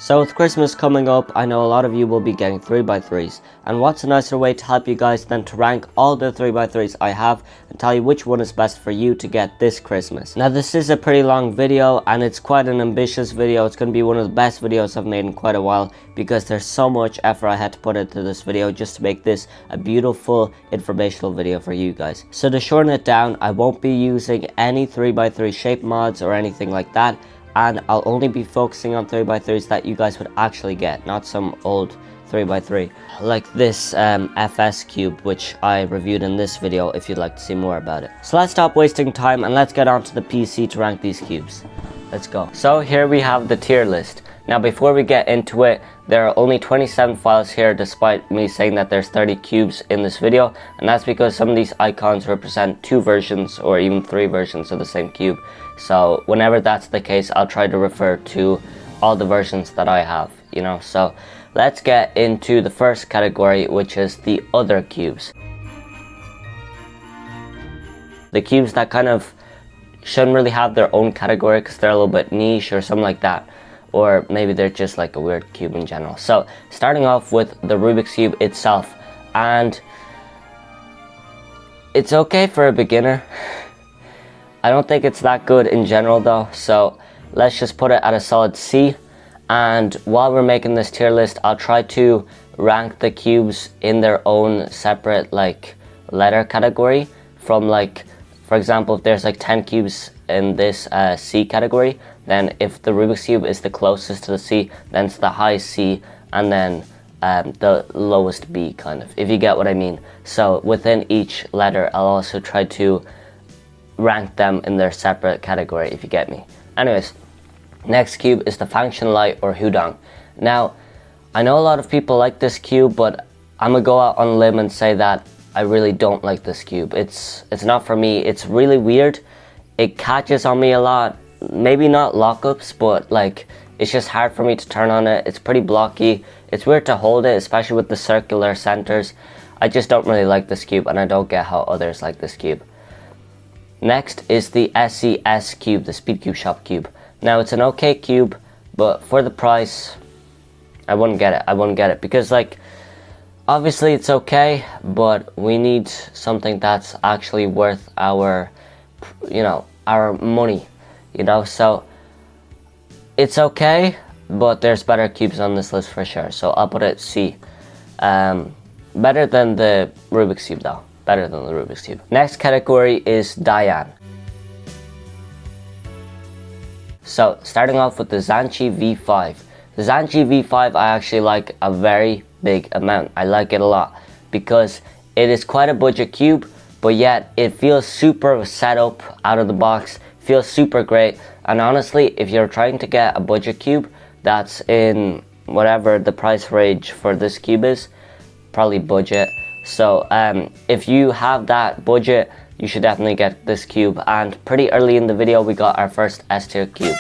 So with Christmas coming up, I know a lot of you will be getting 3x3s, and what's a nicer way to help you guys than to rank all the 3x3s I have and tell you which one is best for you to get this Christmas. Now this is a pretty long video and it's quite an ambitious video. It's going to be one of the best videos I've made in quite a while because there's so much effort I had to put into this video just to make this a beautiful informational video for you guys. So to shorten it down, I won't be using any 3x3 shape mods or anything like that. And I'll only be focusing on 3x3s that you guys would actually get, not some old 3x3 like this FS cube, which I reviewed in this video if you'd like to see more about it. So let's stop wasting time and let's get onto the PC to rank these cubes. Let's go. So here we have the tier list. Now before we get into it, there are only 27 files here despite me saying that there's 30 cubes in this video, and that's because some of these icons represent 2 versions or even 3 versions of the same cube. So whenever that's the case, I'll try to refer to all the versions that I have, you know. So let's get into the first category, which is the other cubes. The cubes that kind of shouldn't really have their own category because they're a little bit niche or something like that. Or maybe they're just like a weird cube in general. So starting off with the Rubik's Cube itself, and it's okay for a beginner. I don't think it's that good in general though, so let's just put it at a solid C. And while we're making this tier list, I'll try to rank the cubes in their own separate like letter category from, like, for example, if there's like 10 cubes in this C category, then if the Rubik's Cube is the closest to the C, then it's the highest C, and then the lowest B, kind of, if you get what I mean. So within each letter, I'll also try to rank them in their separate category, if you get me. Anyways, next cube is the Function Light or Hudong. Now, I know a lot of people like this cube, but I'm gonna go out on a limb and say that I really don't like this cube. It's not for me. It's really weird. It catches on me a lot. Maybe not lockups, but like it's just hard for me to turn on it. It's pretty blocky. It's weird to hold it, especially with the circular centers. I just don't really like this cube, and I don't get how others like this cube. Next is the SES cube, the SpeedCubeShop cube. Now it's an okay cube, but for the price, I wouldn't get it. I wouldn't get it because, like, obviously it's okay, but we need something that's actually worth our, you know, our money, you know. So it's okay, but there's better cubes on this list for sure. So I'll put it C. Better than the Rubik's Cube though. Better than the Rubik's Cube. Next category is Dayan. So starting off with the Zhanchi V5. The Zhanchi V5 I actually like a very big amount. I like it a lot because it is quite a budget cube, but yet it feels super set up out of the box, feels super great. And honestly, if you're trying to get a budget cube that's in whatever the price range for this cube is, probably budget. So if you have that budget, you should definitely get this cube. And pretty early in the video, we got our first S tier cube.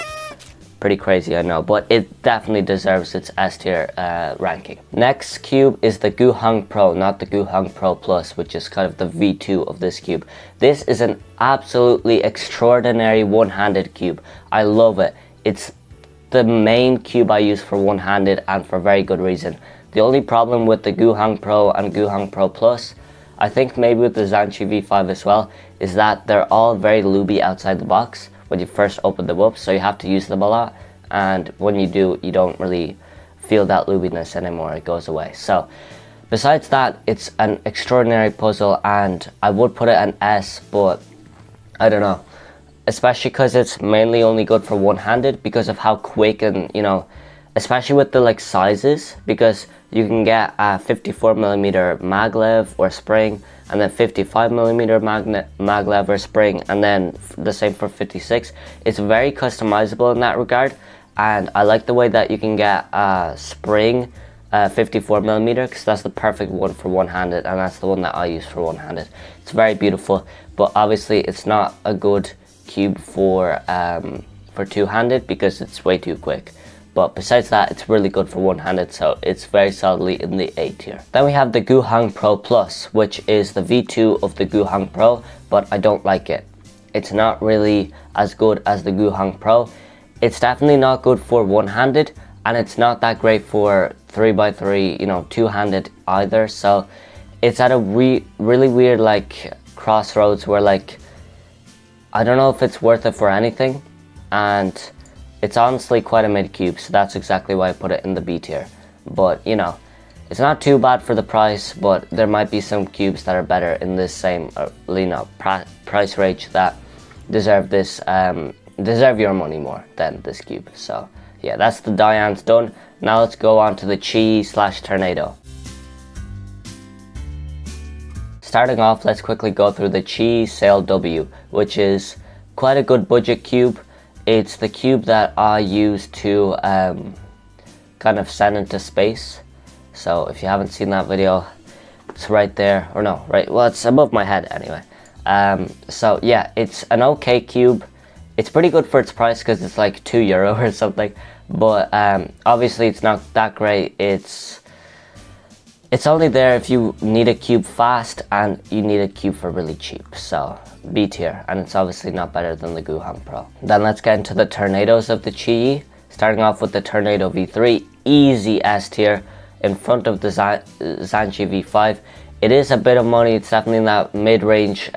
Pretty crazy, I know, but it definitely deserves its S tier ranking. Next cube is the Guhong Pro, not the Guhong Pro Plus, which is kind of the V2 of this cube. This is an absolutely extraordinary one-handed cube. I love it. It's the main cube I use for one-handed, and for very good reason. The only problem with the Guhong Pro and Guhong Pro Plus, I think maybe with the Zhanchi V5 as well, is that they're all very looby outside the box when you first open them up, so you have to use them a lot, and when you do, you don't really feel that loobiness anymore. It goes away. So besides that, it's an extraordinary puzzle, and I would put it an S, but I don't know, especially because it's mainly only good for one-handed because of how quick, and, you know, especially with the like sizes, because you can get a 54mm maglev or spring, and then 55mm maglev or spring, and then the same for 56. It's very customizable in that regard, and I like the way that you can get a spring 54mm, because that's the perfect one for one-handed, and that's the one that I use for one-handed. It's very beautiful, but obviously it's not a good cube for two-handed because it's way too quick. But besides that, it's really good for one-handed, so it's very solidly in the A tier. Then we have the Guhong Pro Plus, which is the V2 of the Guhong Pro, but I don't like it. It's not really as good as the Guhong Pro. It's definitely not good for one-handed, and it's not that great for 3x3, you know, two-handed either. So it's at a really weird like crossroads where like I don't know if it's worth it for anything, and it's honestly quite a mid cube, so that's exactly why I put it in the B tier. But you know, it's not too bad for the price, but there might be some cubes that are better in this same you know, price range that deserve this deserve your money more than this cube. So yeah, that's the Dayan's done. Now let's go on to the Qiyi/Tornado. Starting off, let's quickly go through the Qiyi Sail W, which is quite a good budget cube. It's the cube that I use to kind of send into space. So if you haven't seen that video, it's right there, or no, right, well, it's above my head anyway. So yeah, it's an okay cube. It's pretty good for its price because it's like €2 or something, but obviously it's not that great. It's only there if you need a cube fast and you need a cube for really cheap. So B tier, and it's obviously not better than the Guhong Pro. Then let's get into the tornadoes of the Qiyi. Starting off with the Tornado V3, easy S tier in front of the Zhanchi V5. It is a bit of money. It's definitely in that mid-range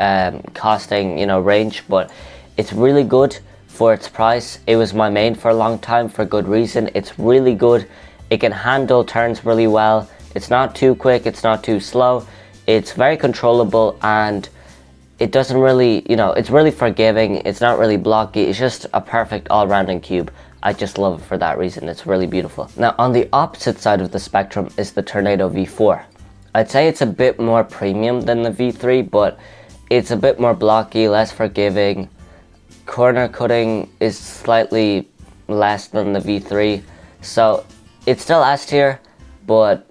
costing, you know, range, but it's really good for its price. It was my main for a long time for good reason. It's really good. It can handle turns really well. It's not too quick, it's not too slow. It's very controllable, and it doesn't really, you know, it's really forgiving. It's not really blocky. It's just a perfect all-rounding cube. I just love it for that reason. It's really beautiful. Now, on the opposite side of the spectrum is the Tornado V4. I'd say it's a bit more premium than the V3, but it's a bit more blocky, less forgiving. Corner cutting is slightly less than the V3. So it's still S tier, but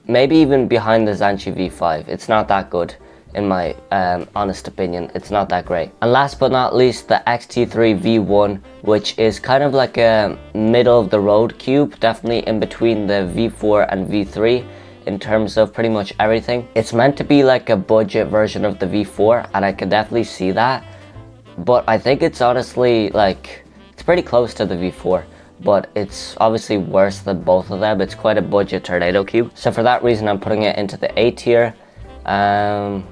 maybe even behind the Zhanchi V5. It's not that good, in my honest opinion. It's not that great. And last but not least, the XT3 V1, which is kind of like a middle of the road cube, definitely in between the V4 and V3 in terms of pretty much everything. It's meant to be like a budget version of the V4, and I can definitely see that, but I think it's honestly like, it's pretty close to the V4, but it's obviously worse than both of them. It's quite a budget tornado cube. So for that reason, I'm putting it into the A tier, under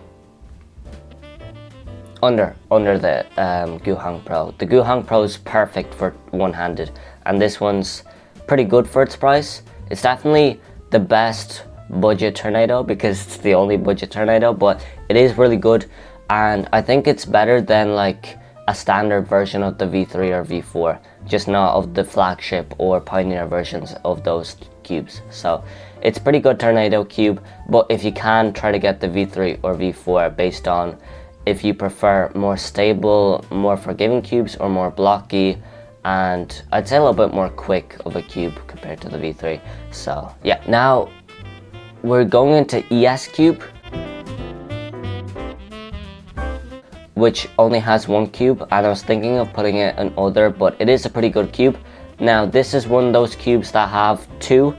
the Guhong Pro. The Guhong Pro is perfect for one-handed, and this one's pretty good for its price. It's definitely the best budget tornado because it's the only budget tornado, but it is really good, and I think it's better than like a standard version of the V3 or V4, just not of the flagship or pioneer versions of those cubes. So it's pretty good tornado cube, but if you can, try to get the V3 or V4 based on if you prefer more stable, more forgiving cubes, or more blocky, and I'd say a little bit more quick of a cube compared to the V3. So yeah, now we're going into ES Cube, which only has one cube, and I was thinking of putting it in other, but it is a pretty good cube. Now this is one of those cubes that have two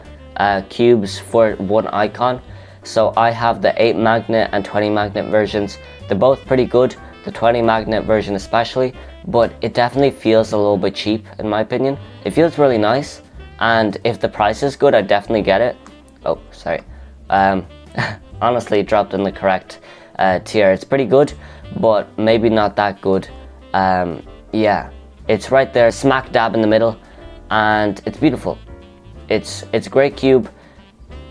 cubes for one icon. So I have the 8 magnet and 20 magnet versions. They're both pretty good, the 20 magnet version especially, but it definitely feels a little bit cheap in my opinion. It feels really nice, and if the price is good, I'd definitely get it. Oh, sorry. Honestly, it dropped in the correct tier. It's pretty good, but maybe not that good. Yeah, it's right there, smack dab in the middle, and it's beautiful. It's a great cube.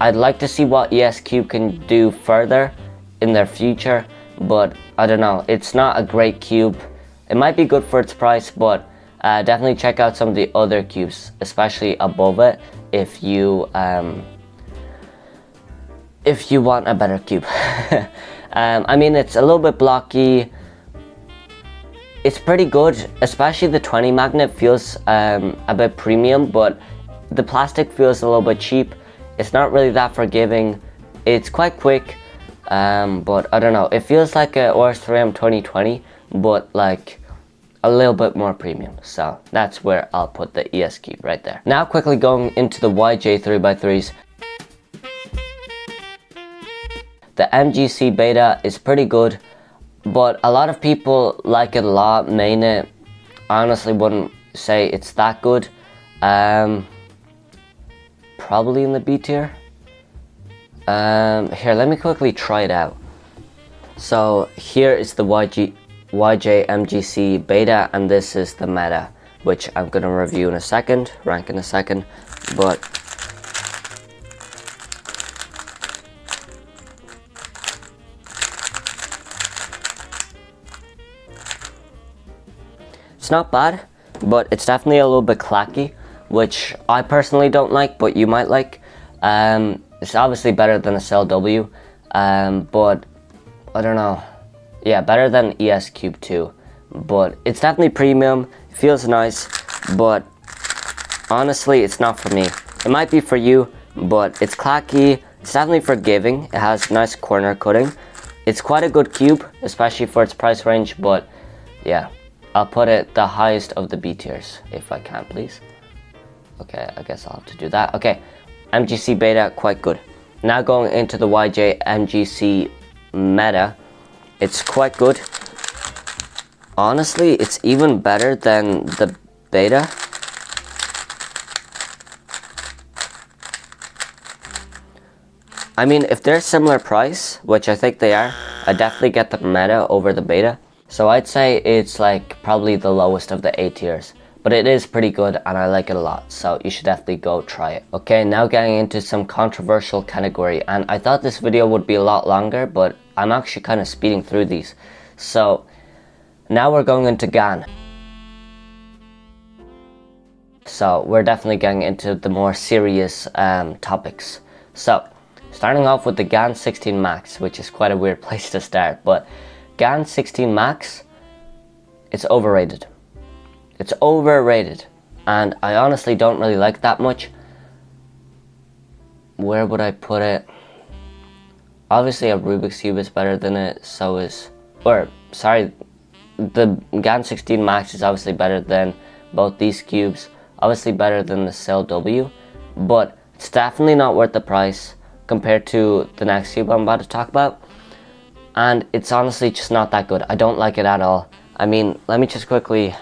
I'd like to see what ES Cube can do further in their future, but I don't know. It's not a great cube. It might be good for its price, but definitely check out some of the other cubes, especially above it, if you want a better cube. I mean, it's a little bit blocky. It's pretty good, especially the 20 magnet feels a bit premium, but the plastic feels a little bit cheap. It's not really that forgiving. It's quite quick, but I don't know. It feels like a OS3M 2020, but like a little bit more premium. So that's where I'll put the ES Cube right there. Now quickly going into the YJ 3x3s. The MGC Beta is pretty good, but a lot of people like it a lot, main it. I honestly wouldn't say it's that good. probably in the B tier. Here, let me quickly try it out. So here is the YJ MGC Beta, and this is the Meta, which I'm gonna review in a second, rank in a second, but it's not bad, but it's definitely a little bit clacky, which I personally don't like, but you might like. It's obviously better than a Cell W, but I don't know. Yeah, better than ES Cube 2, but it's definitely premium. It feels nice, but honestly, it's not for me. It might be for you, but it's clacky. It's definitely forgiving. It has nice corner cutting. It's quite a good cube, especially for its price range, but yeah, I'll put it the highest of the B tiers, if I can, please. Okay, I guess I'll have to do that. Okay, MGC Beta, quite good. Now going into the YJ MGC Meta, it's quite good. Honestly, it's even better than the Beta. I mean, if they're similar price, which I think they are, I definitely get the Meta over the Beta. So I'd say it's like probably the lowest of the A tiers. But it is pretty good and I like it a lot, so you should definitely go try it. Okay, now getting into some controversial category, and I thought this video would be a lot longer, but I'm actually kind of speeding through these. So now we're going into Gan. So we're definitely getting into the more serious topics. So starting off with the Gan 16 Max, which is quite a weird place to start, but Gan 16 Max, it's overrated. It's overrated, and I honestly don't really like it that much. Where would I put it? Obviously a Rubik's Cube is better than it, so is, or sorry, the Gan 16 Max is obviously better than both these cubes, obviously better than the Cell W, but it's definitely not worth the price compared to the next cube I'm about to talk about, and it's honestly just not that good. I don't like it at all. I mean, let me just quickly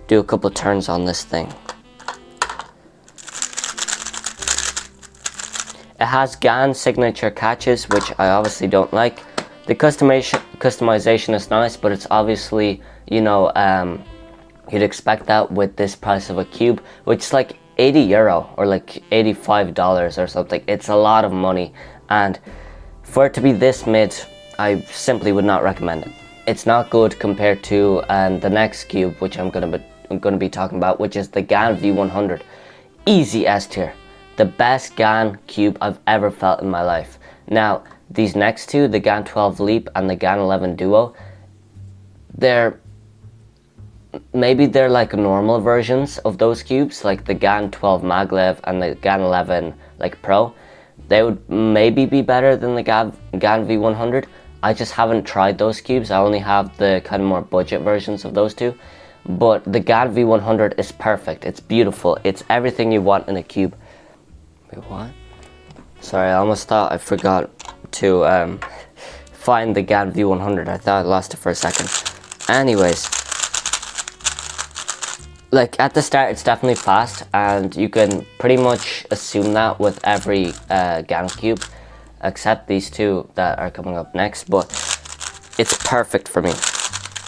do a couple turns on this thing. It has Gan signature catches, which I obviously don't like. The customization is nice, but it's obviously, you know, you'd expect that with this price of a cube, which is like €80 or like $85 or something. It's a lot of money, and for it to be this mid, I simply would not recommend it. It's not good compared to the next cube, which I'm gonna be talking about, which is the Gan V100. Easy S tier. The best Gan cube I've ever felt in my life. Now, these next two, the Gan 12 Leap and the Gan 11 Duo, maybe they're like normal versions of those cubes, like the Gan 12 Maglev and the Gan 11 like Pro. They would maybe be better than the Gan V100. I just haven't tried those cubes. I only have the kind of more budget versions of those two. But the Gan V100 is perfect. It's beautiful. It's everything you want in a cube. Wait, what? Sorry, I almost thought I forgot to find the Gan V100. I thought I lost it for a second. Anyways, like at the start, it's definitely fast, and you can pretty much assume that with every Gan cube, except these two that are coming up next. But it's perfect for me.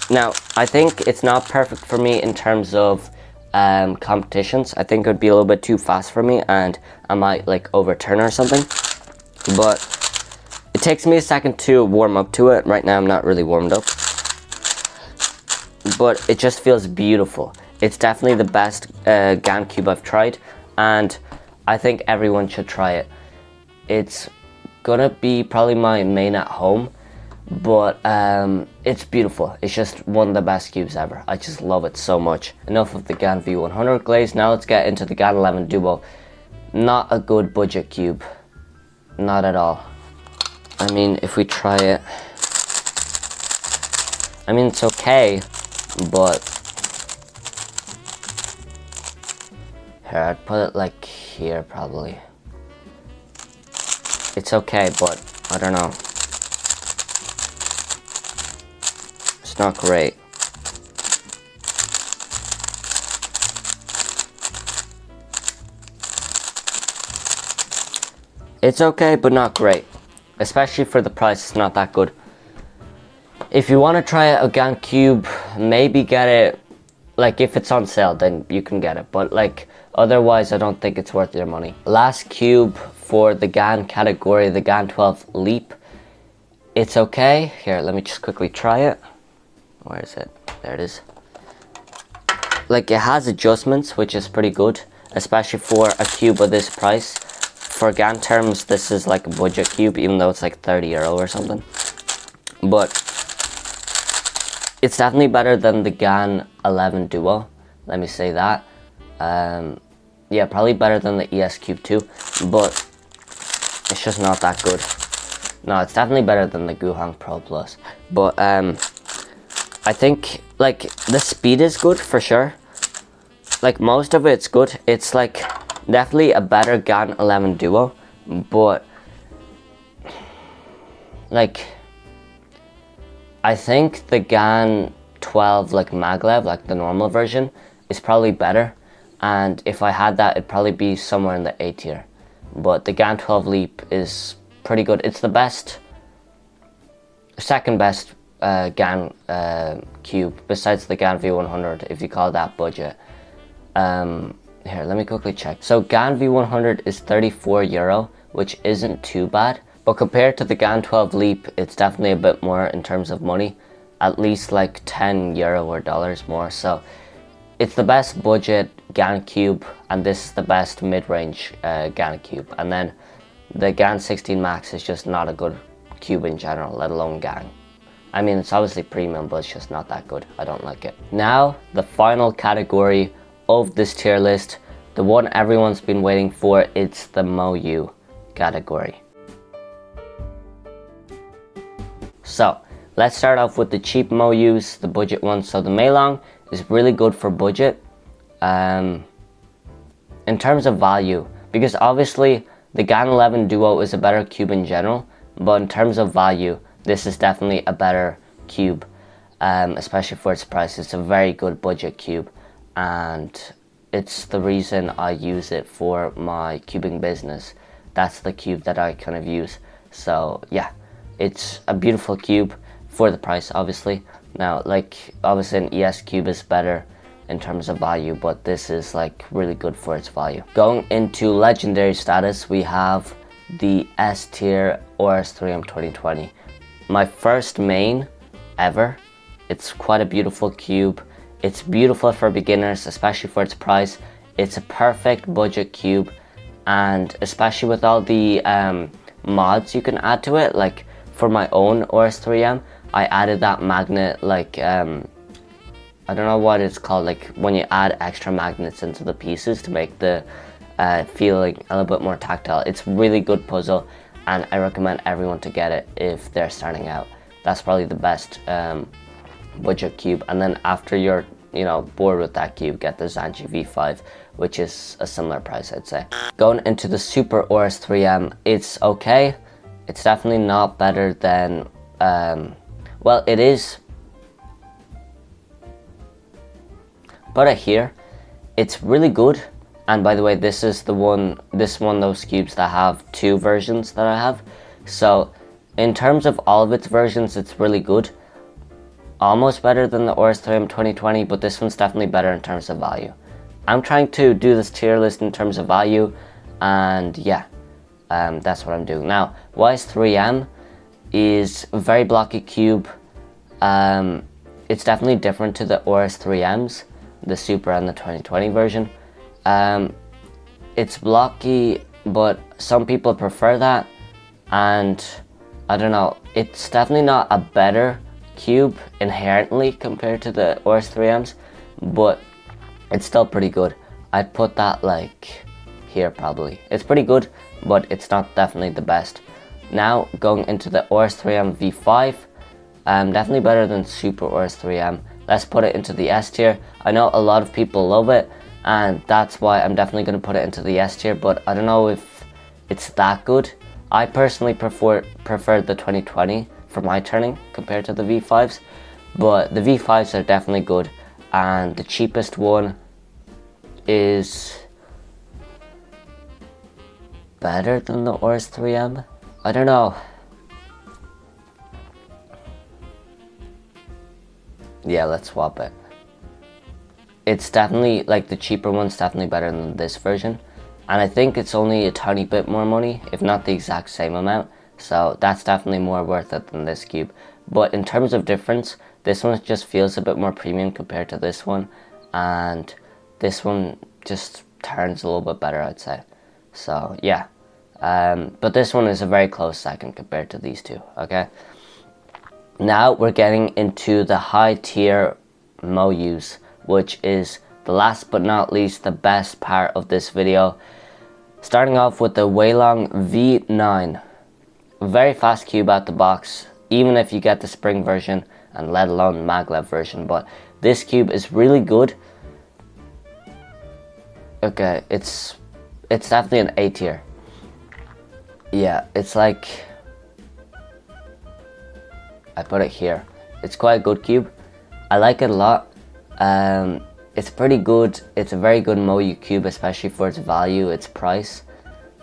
Now, I think it's not perfect for me in terms of competitions. I think it would be a little bit too fast for me, and I might like overturn or something. But it takes me a second to warm up to it. Right now, I'm not really warmed up. But it just feels beautiful. It's definitely the best Gan cube I've tried, and I think everyone should try it. It's gonna be probably my main at home, but it's beautiful. It's just one of the best cubes ever. I just love it so much. Enough of the Gan V100 glaze. Now let's get into the Gan 11 Duo. Not a good budget cube. Not at all. I mean, if we try it, I mean, it's okay, but here, I'd put it like here probably. It's okay, but I don't know. It's not great. It's okay, but not great. Especially for the price, it's not that good. If you want to try out a Gan Cube, maybe get it, like if it's on sale, then you can get it. But like, otherwise, I don't think it's worth your money. Last cube for the Gan category, the Gan 12 Leap. It's okay. Here, let me just quickly try it. Where is it? There it is. Like, it has adjustments, which is pretty good, especially for a cube of this price. For Gan terms, this is like a budget cube, even though it's like 30 euro or something. But it's definitely better than the Gan 11 Duo. Let me say that. Yeah, probably better than the ES Cube 2, but it's just not that good. No, it's definitely better than the Guhong Pro Plus. But I think like the speed is good for sure. Like most of it's good. It's like definitely a better Gan 11 Duo, but like I think the Gan 12 like maglev, like the normal version, is probably better. And if I had that, it'd probably be somewhere in the A tier. But the Gan 12 Leap is pretty good. It's the best, second best Gan cube besides the Gan V100, if you call that budget. Here, let me quickly check. So Gan V100 is 34 euro, which isn't too bad. But compared to the Gan 12 Leap, it's definitely a bit more in terms of money. At least like 10 euro or dollars more. So it's the best budget Gan Cube, and this is the best mid-range Gan Cube. And then the Gan 16 Max is just not a good cube in general, let alone Gan. I mean, it's obviously premium, but it's just not that good. I don't like it. Now, the final category of this tier list, the one everyone's been waiting for, it's the Moyu category. So, let's start off with the cheap Moyus, the budget ones. So the Meilong is really good for budget. In terms of value, because obviously the Gan 11 Duo is a better cube in general, but in terms of value, this is definitely a better cube, especially for its price. It's a very good budget cube, and it's the reason I use it for my cubing business. That's the cube that I kind of use. So yeah, it's a beautiful cube for the price, obviously. Now, like, obviously an ES Cube is better in terms of value, but this is like really good for its value. Going into legendary status, we have the S tier ORS3M 2020. My first main ever. It's quite a beautiful cube. It's beautiful for beginners, especially for its price. It's a perfect budget cube, and especially with all the mods you can add to it. Like for my own ORS3M, I added that magnet, like I don't know what it's called, like when you add extra magnets into the pieces to make the feeling a little bit more tactile. It's really good puzzle, and I recommend everyone to get it if they're starting out. That's probably the best budget cube. And then after you're bored with that cube, get the Zhanchi V5, which is a similar price, I'd say. Going into the Super ORS3M, it's okay. It's definitely not better than well, it is, but here it's really good. And by the way, this is one of those cubes that have two versions that I have. So in terms of all of its versions, it's really good. Almost better than the ORS3M 2020, but this one's definitely better in terms of value. I'm trying to do this tier list in terms of value, and yeah, that's what I'm doing. Now, YS3M is a very blocky cube. It's definitely different to the ORS3Ms, the Super and the 2020 version. It's blocky, but some people prefer that, and I don't know, it's definitely not a better cube inherently compared to the ORS3Ms, but it's still pretty good. I'd put that like here probably. It's pretty good, but it's not definitely the best. Now going into the ORS3M V5, definitely better than Super ORS3M. Let's put it into the S tier. I know a lot of people love it, and that's why I'm definitely going to put it into the S tier, but I don't know if it's that good. I personally prefer the 2020 for my turning compared to the V5s, but the V5s are definitely good, and the cheapest one is better than the Ors 3M? I don't know. Yeah, let's swap it. It's definitely, like, the cheaper one's definitely better than this version. And I think it's only a tiny bit more money, if not the exact same amount. So that's definitely more worth it than this cube. But in terms of difference, this one just feels a bit more premium compared to this one. And this one just turns a little bit better, I'd say. So yeah. But this one is a very close second compared to these two, okay? Now we're getting into the high tier Moyus, which is the last but not least the best part of this video. Starting off with the Weilong V9. Very fast cube out the box, even if you get the spring version and let alone maglev version, but this cube is really good. Okay, it's definitely an A tier. Yeah, it's like, I put it here. It's quite a good cube. I like it a lot. It's pretty good. It's a very good Moyu cube, especially for its value, its price.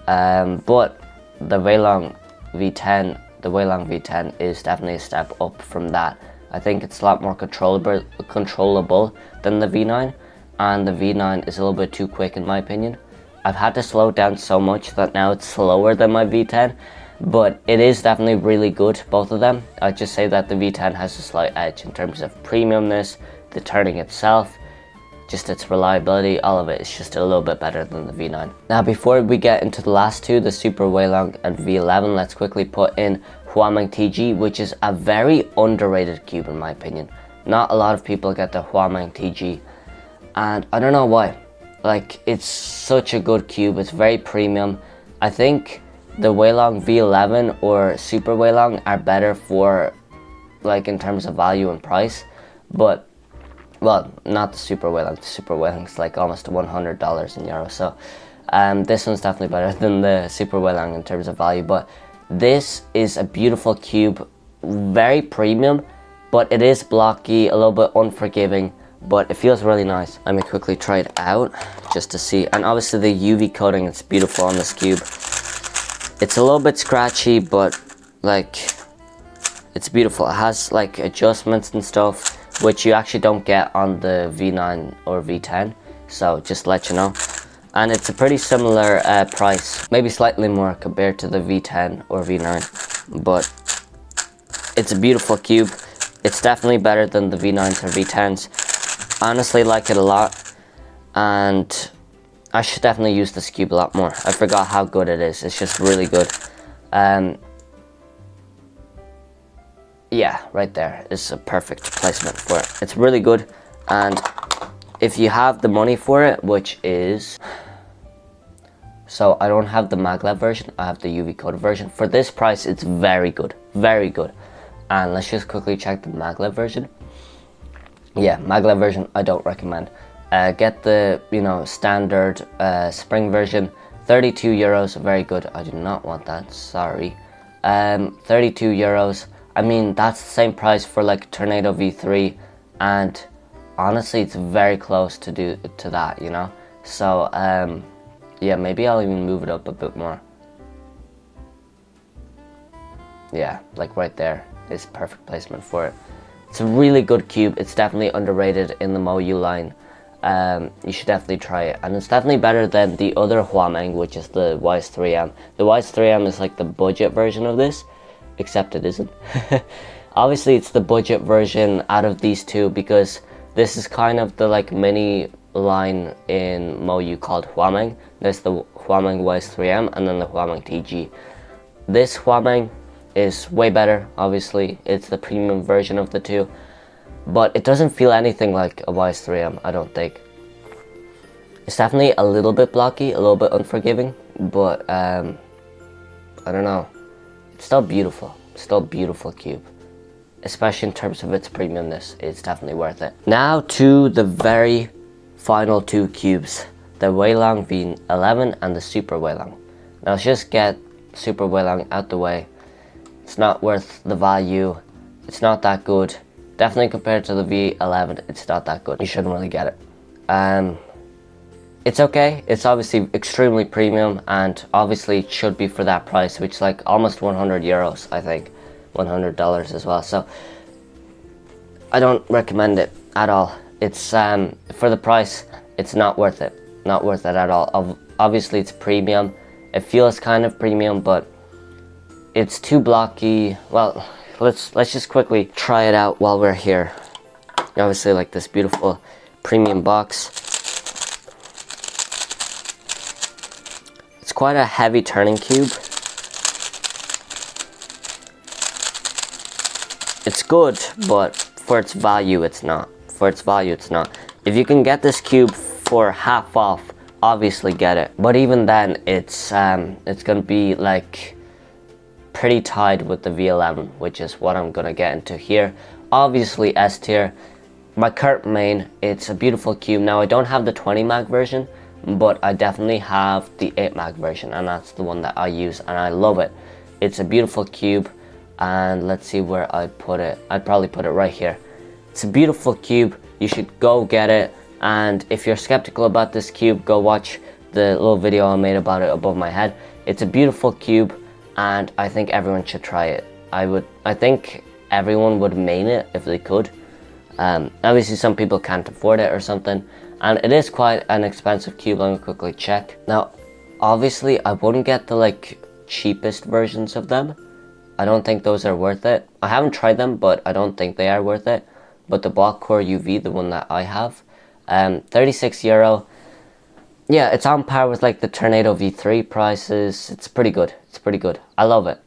But the Weilong V10 is definitely a step up from that. I think it's a lot more controllable than the V9, and the V9 is a little bit too quick in my opinion. I've had to slow it down so much that now it's slower than my V10, but it is definitely really good, both of them. I'd just say that the V10 has a slight edge in terms of premiumness, the turning itself, just its reliability, all of it is just a little bit better than the V9. Now before we get into the last two, the Super Weilong and V11, let's quickly put in Huameng TG, which is a very underrated cube in my opinion. Not a lot of people get the Huameng TG, and I don't know why. Like, it's such a good cube, it's very premium. I think the Weilong V11 or Super Weilong are better for, like, in terms of value and price, but well, not the Super Weilong. The Super Weilong's like almost $100 in euros, so this one's definitely better than the Super Weilong in terms of value. But this is a beautiful cube, very premium, but it is blocky, a little bit unforgiving, but it feels really nice. Let me quickly try it out just to see. And obviously the UV coating is beautiful on this cube. It's a little bit scratchy, but like, it's beautiful. It has like adjustments and stuff, which you actually don't get on the V9 or V10, so just to let you know. And it's a pretty similar price, maybe slightly more compared to the V10 or V9, but it's a beautiful cube. It's definitely better than the V9s or V10s. I honestly like it a lot, and I should definitely use this cube a lot more. I forgot how good it is. It's just really good. Yeah, right there is a perfect placement for it. It's really good, and if you have the money for it, which is... So I don't have the maglev version, I have the UV coated version. For this price, it's very good, very good. And let's just quickly check the maglev version. Yeah, maglev version, I don't recommend. Get the, you know, standard spring version, 32 euros, very good. I do not want that, sorry. 32 euros. I mean, that's the same price for like Tornado V3, and honestly, it's very close to that, you know. So yeah, maybe I'll even move it up a bit more. Yeah, like right there is perfect placement for it. It's a really good cube. It's definitely underrated in the Moyu line. You should definitely try it, and it's definitely better than the other Huameng, which is the Wise 3M. The Wise 3M is like the budget version of this, except it isn't. Obviously it's the budget version out of these two, because this is kind of the like mini line in Moyu called Huameng. There's the Huameng Wise 3M and then the Huameng TG. This Huameng is way better, obviously. It's the premium version of the two, but it doesn't feel anything like a Wise 3M, I don't think. It's definitely a little bit blocky, a little bit unforgiving, but I don't know. It's still beautiful, still a beautiful cube. Especially in terms of its premiumness, it's definitely worth it. Now to the very final two cubes, the Weilong V11 and the Super Weilong. Now let's just get Super Weilong out the way. It's not worth the value, it's not that good. Definitely compared to the V11, it's not that good. You shouldn't really get it. It's okay. It's obviously extremely premium, and obviously it should be for that price, which is like almost 100 euros, I think. $100 as well. So I don't recommend it at all. It's for the price, it's not worth it. Not worth it at all. Obviously it's premium. It feels kind of premium, but it's too blocky. Well, let's just quickly try it out while we're here. Obviously, like this beautiful premium box. It's quite a heavy turning cube. It's good, but for its value, it's not. For its value, it's not. If you can get this cube for half off, obviously get it. But even then, it's gonna be like pretty tied with the V11, which is what I'm gonna get into here. Obviously S tier. My current main, it's a beautiful cube. Now I don't have the 20 mag version, but I definitely have the 8 mag version, and that's the one that I use, and I love it. It's a beautiful cube, and let's see where I'd put it. I'd probably put it right here. It's a beautiful cube. You should go get it, and if you're skeptical about this cube, go watch the little video I made about it above my head. It's a beautiful cube, and I think everyone should try it. I think everyone would main it if they could. Obviously some people can't afford it or something, and it is quite an expensive cube. Let me quickly check. Now obviously I wouldn't get the like cheapest versions of them. I don't think those are worth it. I haven't tried them, but I don't think they are worth it. But the Block Core UV, the one that I have, 36 euro. Yeah, it's on par with like the Tornado V3 prices. It's pretty good. It's pretty good. I love it.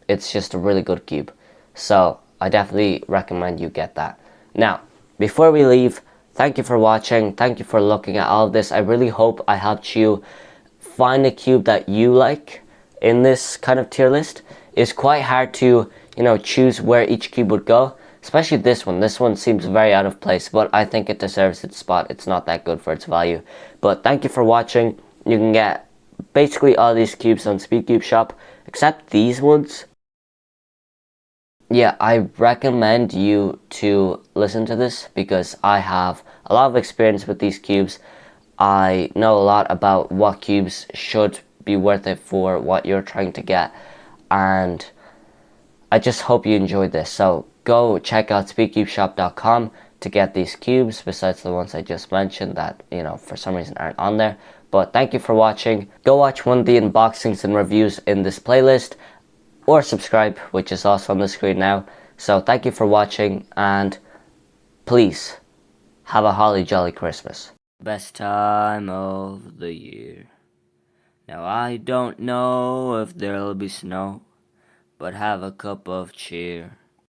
It's just a really good cube. So I definitely recommend you get that. Now, before we leave, thank you for watching. Thank you for looking at all of this. I really hope I helped you find a cube that you like in this kind of tier list. It's quite hard to, choose where each cube would go, especially this one. This one seems very out of place, but I think it deserves its spot. It's not that good for its value. But thank you for watching. You can get basically all these cubes on SpeedCubeShop, except these ones. Yeah, I recommend you to listen to this because I have a lot of experience with these cubes. I know a lot about what cubes should be worth it for what you're trying to get, and I just hope you enjoyed this. So go check out SpeedCubeShop.com to get these cubes, besides the ones I just mentioned that, for some reason aren't on there. But thank you for watching. Go watch one of the unboxings and reviews in this playlist, or subscribe, which is also on the screen now. So thank you for watching, and please have a holly jolly Christmas. Best time of the year. Now I don't know if there'll be snow, but have a cup of cheer.